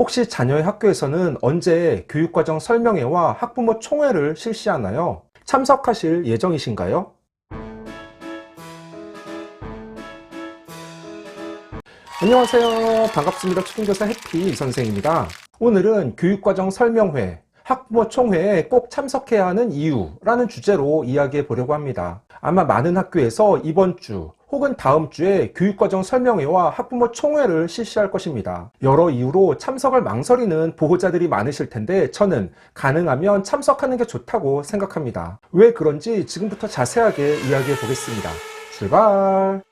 혹시 자녀의 학교에서는 언제 교육과정 설명회와 학부모 총회를 실시하나요? 참석하실 예정이신가요? 안녕하세요. 반갑습니다. 초등교사 해피 선생입니다. 오늘은 교육과정 설명회, 학부모 총회에 꼭 참석해야 하는 이유라는 주제로 이야기해 보려고 합니다. 아마 많은 학교에서 이번 주 혹은 다음 주에 교육과정 설명회와 학부모 총회를 실시할 것입니다. 여러 이유로 참석을 망설이는 보호자들이 많으실 텐데 저는 가능하면 참석하는 게 좋다고 생각합니다. 왜 그런지 지금부터 자세하게 이야기해 보겠습니다. 출발!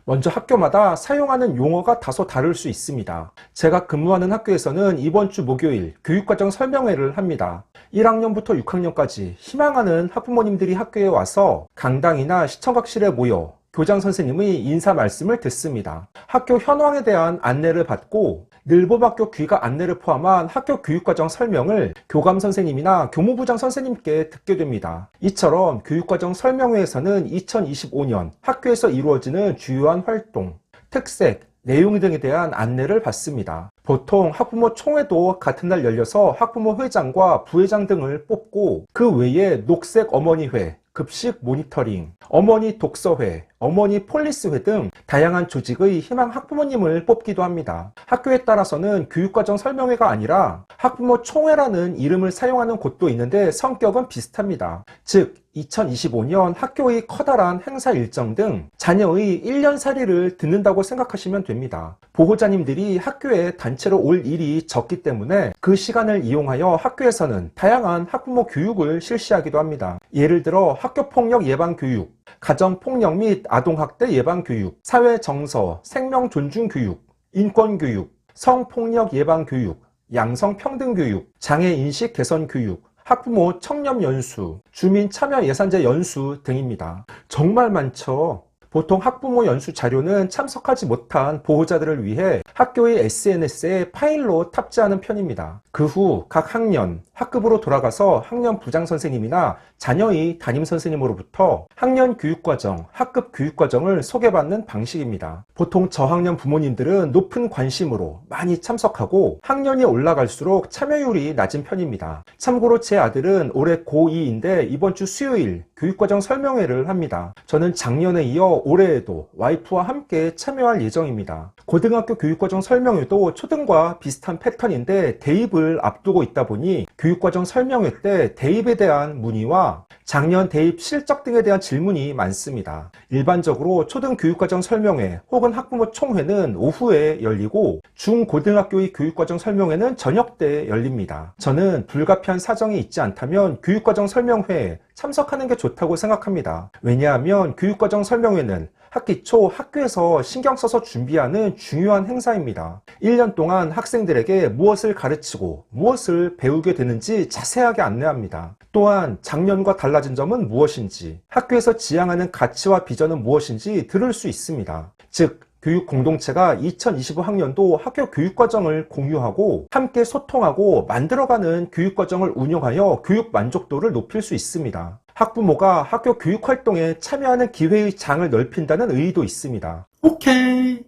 먼저 학교마다 사용하는 용어가 다소 다를 수 있습니다. 제가 근무하는 학교에서는 이번 주 목요일 교육과정 설명회를 합니다. 1학년부터 6학년까지 희망하는 학부모님들이 학교에 와서 강당이나 시청각실에 모여 교장 선생님의 인사 말씀을 듣습니다. 학교 현황에 대한 안내를 받고 늘봄학교 귀가 안내를 포함한 학교 교육과정 설명을 교감 선생님이나 교무부장 선생님께 듣게 됩니다. 이처럼 교육과정 설명회에서는 2025년 학교에서 이루어지는 주요한 활동, 특색, 내용 등에 대한 안내를 받습니다. 보통 학부모 총회도 같은 날 열려서 학부모 회장과 부회장 등을 뽑고 그 외에 녹색 어머니회, 급식 모니터링, 어머니 독서회, 어머니 폴리스회 등 다양한 조직의 희망 학부모님을 뽑기도 합니다. 학교에 따라서는 교육과정 설명회가 아니라 학부모 총회라는 이름을 사용하는 곳도 있는데 성격은 비슷합니다. 즉 2025년 학교의 커다란 행사 일정 등 자녀의 1년살이를 듣는다고 생각하시면 됩니다. 보호자님들이 학교에 단체로 올 일이 적기 때문에 그 시간을 이용하여 학교에서는 다양한 학부모 교육을 실시하기도 합니다. 예를 들어 학교폭력 예방교육, 가정폭력 및 아동학대 예방교육, 사회정서, 생명존중교육, 인권교육, 성폭력 예방교육, 양성평등교육, 장애인식 개선교육, 학부모 청렴연수, 주민참여예산제 연수 등입니다. 정말 많죠. 보통 학부모 연수 자료는 참석하지 못한 보호자들을 위해 학교의 SNS에 파일로 탑재하는 편입니다. 그 후 각 학년, 학급으로 돌아가서 학년 부장선생님이나 자녀의 담임선생님으로부터 학년 교육과정, 학급 교육과정을 소개받는 방식입니다. 보통 저학년 부모님들은 높은 관심으로 많이 참석하고 학년이 올라갈수록 참여율이 낮은 편입니다. 참고로 제 아들은 올해 고2인데 이번 주 수요일 교육과정 설명회를 합니다. 저는 작년에 이어 올해에도 와이프와 함께 참여할 예정입니다. 고등학교 교육과정 설명회도 초등과 비슷한 패턴인데 대입을 앞두고 있다 보니 교육과정 설명회 때 대입에 대한 문의와 작년 대입 실적 등에 대한 질문이 많습니다. 일반적으로 초등 교육과정 설명회 혹은 학부모 총회는 오후에 열리고 중고등학교의 교육과정 설명회는 저녁 때 열립니다. 저는 불가피한 사정이 있지 않다면 교육과정 설명회에 참석하는 게 좋다고 생각합니다. 왜냐하면 교육과정 설명회는 학기 초 학교에서 신경 써서 준비하는 중요한 행사입니다. 1년 동안 학생들에게 무엇을 가르치고 무엇을 배우게 되는지 자세하게 안내합니다. 또한 작년과 달라진 점은 무엇인지, 학교에서 지향하는 가치와 비전은 무엇인지 들을 수 있습니다. 즉, 교육 공동체가 2025학년도 학교 교육과정을 공유하고 함께 소통하고 만들어가는 교육과정을 운영하여 교육 만족도를 높일 수 있습니다. 학부모가 학교 교육활동에 참여하는 기회의 장을 넓힌다는 의의도 있습니다. 오케이.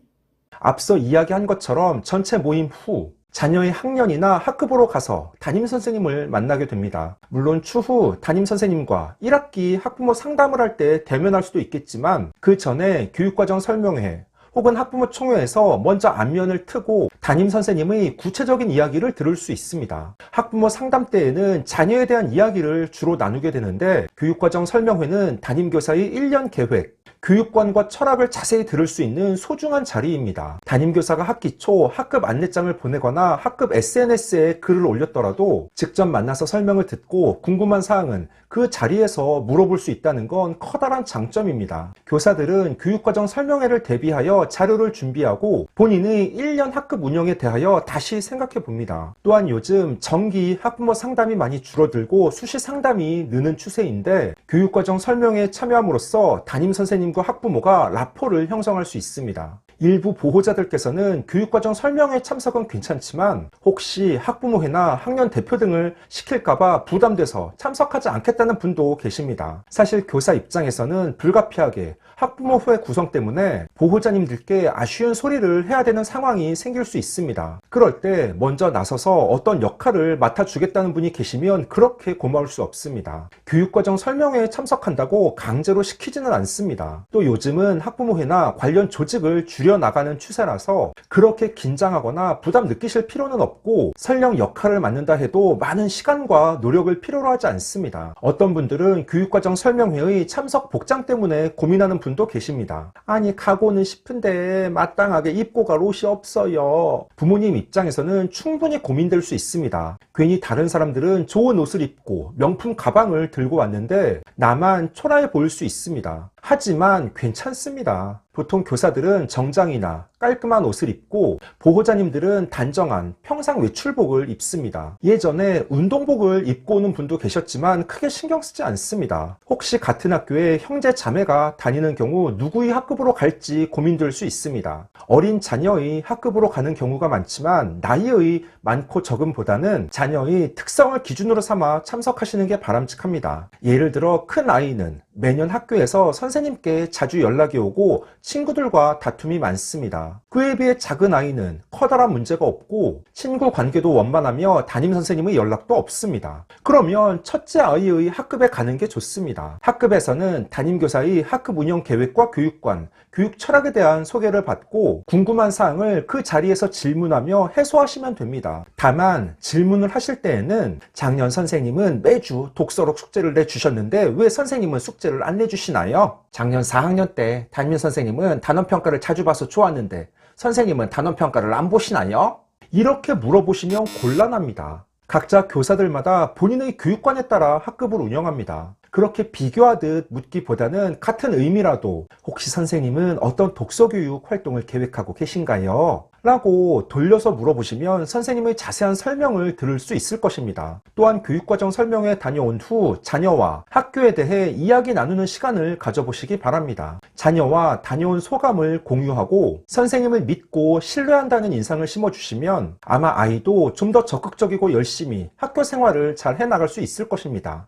앞서 이야기한 것처럼 전체 모임 후 자녀의 학년이나 학급으로 가서 담임선생님을 만나게 됩니다. 물론 추후 담임선생님과 1학기 학부모 상담을 할 때 대면할 수도 있겠지만 그 전에 교육과정 설명회 혹은 학부모 총회에서 먼저 안면을 트고 담임선생님의 구체적인 이야기를 들을 수 있습니다. 학부모 상담 때에는 자녀에 대한 이야기를 주로 나누게 되는데 교육과정 설명회는 담임교사의 1년 계획, 교육관과 철학을 자세히 들을 수 있는 소중한 자리입니다. 담임교사가 학기 초 학급 안내장을 보내거나 학급 SNS에 글을 올렸더라도 직접 만나서 설명을 듣고 궁금한 사항은 그 자리에서 물어볼 수 있다는 건 커다란 장점입니다. 교사들은 교육과정 설명회를 대비하여 자료를 준비하고 본인의 1년 학급 운영에 대하여 다시 생각해 봅니다. 또한 요즘 정기 학부모 상담이 많이 줄어들고 수시 상담이 느는 추세인데 교육과정 설명회에 참여함으로써 담임선생님과 학부모가 라포를 형성할 수 있습니다. 일부 보호자들께서는 교육과정 설명회 참석은 괜찮지만 혹시 학부모회나 학년 대표 등을 시킬까봐 부담돼서 참석하지 않겠다는 분도 계십니다. 사실 교사 입장에서는 불가피하게 학부모 후회 구성 때문에 보호자님들께 아쉬운 소리를 해야 되는 상황이 생길 수 있습니다. 그럴 때 먼저 나서서 어떤 역할을 맡아주겠다는 분이 계시면 그렇게 고마울 수 없습니다. 교육과정 설명회에 참석한다고 강제로 시키지는 않습니다. 또 요즘은 학부모회나 관련 조직을 줄여나가는 추세라서 그렇게 긴장하거나 부담 느끼실 필요는 없고, 설령 역할을 맡는다 해도 많은 시간과 노력을 필요로 하지 않습니다. 어떤 분들은 교육과정 설명회의 참석 복장 때문에 고민하는 분도 계십니다. 아니 가고는 싶은데 마땅하게 입고 갈 옷이 없어요. 부모님 입장에서는 충분히 고민될 수 있습니다. 괜히 다른 사람들은 좋은 옷을 입고 명품 가방을 들고 왔는데 나만 초라해 보일 수 있습니다. 하지만 괜찮습니다. 보통 교사들은 정장이나 깔끔한 옷을 입고 보호자님들은 단정한 평상 외출복을 입습니다. 예전에 운동복을 입고 오는 분도 계셨지만 크게 신경 쓰지 않습니다. 혹시 같은 학교에 형제 자매가 다니는 경우 누구의 학급으로 갈지 고민될 수 있습니다. 어린 자녀의 학급으로 가는 경우가 많지만 나이의 많고 적음보다는 자녀의 특성을 기준으로 삼아 참석하시는 게 바람직합니다. 예를 들어 큰 아이는 매년 학교에서 선생님께 자주 연락이 오고 친구들과 다툼이 많습니다. 그에 비해 작은 아이는 커다란 문제가 없고 친구 관계도 원만하며 담임선생님의 연락도 없습니다. 그러면 첫째 아이의 학급에 가는 게 좋습니다. 학급에서는 담임교사의 학급 운영 계획과 교육관, 교육 철학에 대한 소개를 받고 궁금한 사항을 그 자리에서 질문하며 해소하시면 됩니다. 다만 질문을 하실 때에는 작년 선생님은 매주 독서록 숙제를 내주셨는데 왜 선생님은 숙제를 안 내주시나요? 작년 4학년 때 담임 선생님은 단원평가를 자주 봐서 좋았는데 선생님은 단원평가를 안 보시나요? 이렇게 물어보시면 곤란합니다. 각자 교사들마다 본인의 교육관에 따라 학급을 운영합니다. 그렇게 비교하듯 묻기보다는 같은 의미라도 혹시 선생님은 어떤 독서교육 활동을 계획하고 계신가요? 라고 돌려서 물어보시면 선생님의 자세한 설명을 들을 수 있을 것입니다. 또한 교육과정 설명회 다녀온 후 자녀와 학교에 대해 이야기 나누는 시간을 가져보시기 바랍니다. 자녀와 다녀온 소감을 공유하고 선생님을 믿고 신뢰한다는 인상을 심어주시면 아마 아이도 좀 더 적극적이고 열심히 학교 생활을 잘 해나갈 수 있을 것입니다.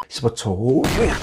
15초 요약!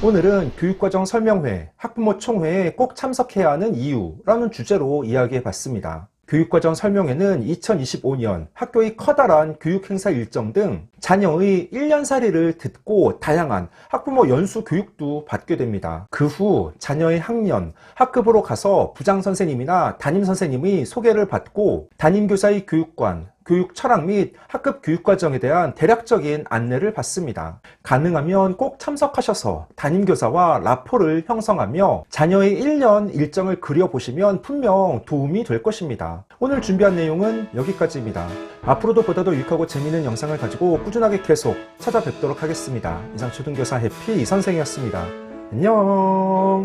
오늘은 교육과정 설명회, 학부모 총회에 꼭 참석해야 하는 이유라는 주제로 이야기해 봤습니다. 교육과정 설명회는 2025년 학교의 커다란 교육행사 일정 등 자녀의 1년살이를 듣고 다양한 학부모 연수 교육도 받게 됩니다. 그 후 자녀의 학년, 학급으로 가서 부장선생님이나 담임선생님의 소개를 받고 담임교사의 교육관, 교육 철학 및 학급 교육과정에 대한 대략적인 안내를 받습니다. 가능하면 꼭 참석하셔서 담임교사와 라포를 형성하며 자녀의 1년 일정을 그려보시면 분명 도움이 될 것입니다. 오늘 준비한 내용은 여기까지입니다. 앞으로도 보다 더 유익하고 재미있는 영상을 가지고 꾸준하게 계속 찾아뵙도록 하겠습니다. 이상 초등교사 해피 이선생이었습니다. 안녕.